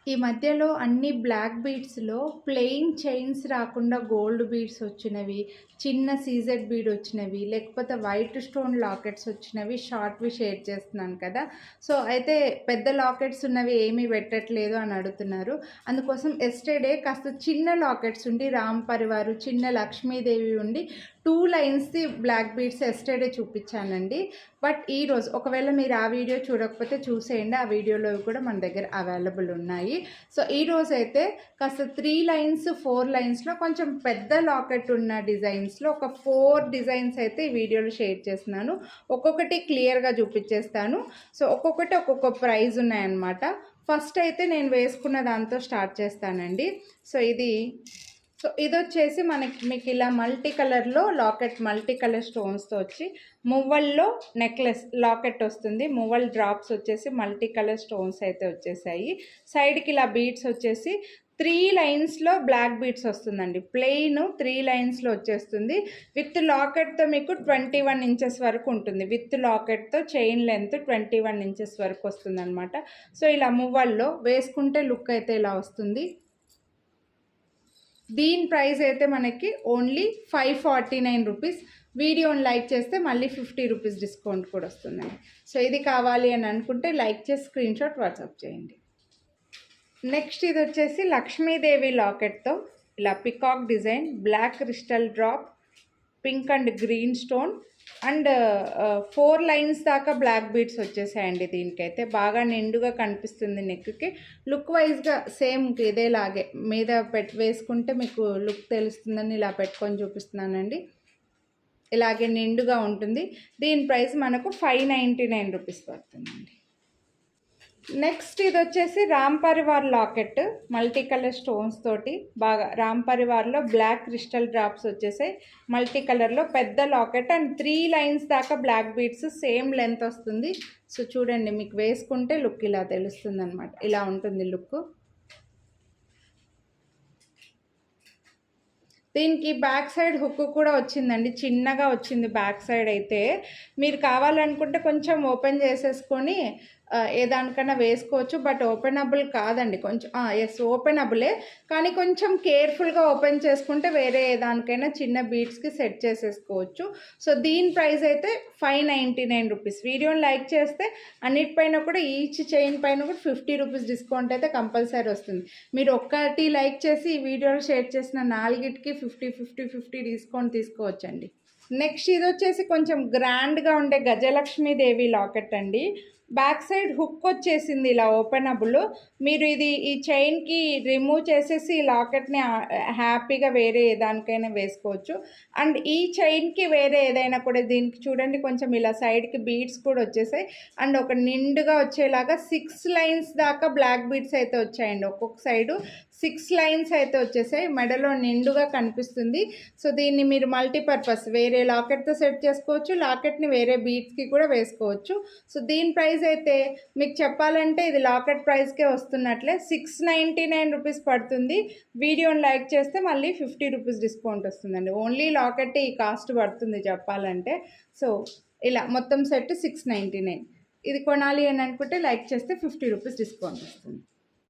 ఈ మధ్యలో అన్ని బ్లాక్ బీడ్స్‌లో ప్లెయిన్ చైన్స్ రాకుండా గోల్డ్ బీడ్స్ వచ్చినవి, చిన్న సీజెడ్ బీడ్ వచ్చినవి, లేకపోతే వైట్ స్టోన్ లాకెట్స్ వచ్చినవి షార్ట్‌వి షేర్ చేస్తున్నాను కదా! సో, అయితే పెద్ద లాకెట్స్ ఉన్నవి ఏమీ పెట్టట్లేదు అని అడుగుతున్నారు. అందుకోసం ఎస్టర్‌డే కాస్త చిన్న లాకెట్స్ ఉండి రామ్ పరివారు, చిన్న లక్ష్మీదేవి ఉండి 2 లైన్స్‌ది బ్లాక్ బీడ్స్ ఎస్టర్‌డే చూపించానండి. బట్ ఈరోజు ఒకవేళ మీరు ఆ వీడియో చూడకపోతే చూసేయండి. ఆ వీడియోలో కూడా మన దగ్గర అవైలబుల్ ఉన్నాయి. సో, ఈరోజైతే కాస్త 3 లైన్స్, 4 లైన్స్‌లో కొంచెం పెద్ద లాకెట్ ఉన్న డిజైన్స్‌లో ఒక 4 డిజైన్స్ అయితే ఈ వీడియోలో షేర్ చేస్తున్నాను. ఒక్కొక్కటి క్లియర్‌గా చూపించేస్తాను. సో, ఒక్కొక్కటి ఒక్కొక్క ప్రైజ్ ఉన్నాయన్నమాట. ఫస్ట్ అయితే నేను వేసుకున్న దాంతో స్టార్ట్ చేస్తానండి. సో ఇదొచ్చేసి మీకు ఇలా మల్టీ కలర్లో లాకెట్, మల్టీ కలర్ స్టోన్స్తో వచ్చి మువ్వల్లో నెక్లెస్ లాకెట్ వస్తుంది. మువ్వల్ డ్రాప్స్ వచ్చేసి మల్టీ కలర్ స్టోన్స్ అయితే వచ్చేసాయి. సైడ్కి ఇలా బీడ్స్ వచ్చేసి 3 లైన్స్లో బ్లాక్ బీడ్స్ వస్తుందండి. ప్లెయిన్ 3 లైన్స్లో వచ్చేస్తుంది. విత్ లాకెట్తో మీకు 21 ఇంచెస్ వరకు ఉంటుంది. విత్ లాకెట్తో చైన్ లెంత్ 21 ఇంచెస్ వరకు వస్తుంది అనమాట. సో ఇలా మువ్వల్లో వేసుకుంటే లుక్ అయితే ఇలా వస్తుంది. దీని ప్రైస్ అయితే మనకి ఓన్లీ 549 రూపీస్. వీడియోని లైక్ చేస్తే మళ్ళీ 50 రూపీస్ డిస్కౌంట్ కూడా వస్తుందండి. సో ఇది కావాలి అని అనుకుంటే లైక్ చేసి స్క్రీన్ షాట్ వాట్సాప్ చేయండి. నెక్స్ట్ ఇది వచ్చేసి లక్ష్మీదేవి లాకెట్తో ఇలా peacock design, black crystal drop, pink and green stone and 4 lines దాకా బ్లాక్ బీడ్స్ వచ్చేసాయండి. దీనికైతే బాగా నిండుగా కనిపిస్తుంది. నెక్కి లుక్ వైజ్గా సేమ్ ఇదేలాగే మీద వేసుకుంటే మీకు లుక్ తెలుస్తుందని ఇలా పెట్టుకొని చూపిస్తున్నానండి. ఇలాగే నిండుగా ఉంటుంది. దీని ప్రైస్ మనకు 599 రూపీస్ పడుతుందండి. నెక్స్ట్ ఇది వచ్చేసి Ram Parivar locket, multi colour stones తోటి బాగా రామ్ పరివార్లో బ్లాక్ క్రిస్టల్ డ్రాప్స్ వచ్చేసాయి. మల్టీ కలర్లో పెద్ద లాకెట్ అండ్ 3 లైన్స్ దాకా బ్లాక్ బీడ్స్ సేమ్ లెంత్ వస్తుంది. సో చూడండి, మీకు వేసుకుంటే లుక్ ఇలా తెలుస్తుంది అనమాట. ఇలా ఉంటుంది లుక్. దీనికి బ్యాక్ సైడ్ హుక్ కూడా వచ్చిందండి, చిన్నగా వచ్చింది బ్యాక్ సైడ్. అయితే మీరు కావాలనుకుంటే కొంచెం ఓపెన్ చేసేసుకొని ఏ దానికన్నా వేసుకోవచ్చు. బట్ ఓపెనబుల్ కాదండి, కొంచెం ఎస్ ఓపెనబులే, కానీ కొంచెం కేర్ఫుల్గా ఓపెన్ చేసుకుంటే వేరే దానికైనా చిన్న బీడ్స్కి సెట్ చేసేసుకోవచ్చు. సో దీని ప్రైస్ అయితే 599 రూపీస్. వీడియోని లైక్ చేస్తే అన్నిటిపైన కూడా ఈచ్ చైన్ పైన కూడా 50 రూపీస్ డిస్కౌంట్ అయితే కంపల్సరీ వస్తుంది. మీరు ఒక్కటి లైక్ చేసి ఈ వీడియోలో షేర్ చేసిన 4కి 50 డిస్కౌంట్ తీసుకోవచ్చండి. నెక్స్ట్ ఇది వచ్చేసి కొంచెం గ్రాండ్గా ఉండే గజలక్ష్మీదేవి లాకెట్ అండి. బ్యాక్ సైడ్ హుక్ వచ్చేసింది ఇలా ఓపెనబుల్. మీరు ఈ చైన్కి రిమూవ్ చేసేసి ఈ లాకెట్ని హ్యాపీగా వేరే దానికైనా వేసుకోవచ్చు. అండ్ ఈ చైన్కి వేరే ఏదైనా కూడా దీనికి చూడండి కొంచెం ఇలా సైడ్కి బీడ్స్ కూడా వచ్చేసాయి. అండ్ ఒక నిండుగా వచ్చేలాగా 6 లైన్స్ దాకా బ్లాక్ బీడ్స్ అయితే వచ్చాయండి. ఒక్కొక్క సైడు 6 లైన్స్ అయితే వచ్చేసాయి. మెడలో నిండుగా కనిపిస్తుంది. సో దీన్ని మీరు మల్టీపర్పస్ వేరే లాకెట్తో సెట్ చేసుకోవచ్చు, లాకెట్ని వేరే బీడ్స్కి కూడా వేసుకోవచ్చు. సో దీని ప్రైస్ అయితే మీకు చెప్పాలంటే ఇది లాకెట్ ప్రైస్కే వస్తున్నట్లే 699 రూపీస్ పడుతుంది. వీడియోని లైక్ చేస్తే మళ్ళీ 50 రూపీస్ డిస్కౌంట్ వస్తుందండి. ఓన్లీ లాకెట్ ఈ కాస్ట్ పడుతుంది చెప్పాలంటే. సో ఇలా మొత్తం సెట్ 699. ఇది కొనాలి అని అనుకుంటే లైక్ చేస్తే 50 రూపీస్ డిస్కౌంట్ వస్తుంది.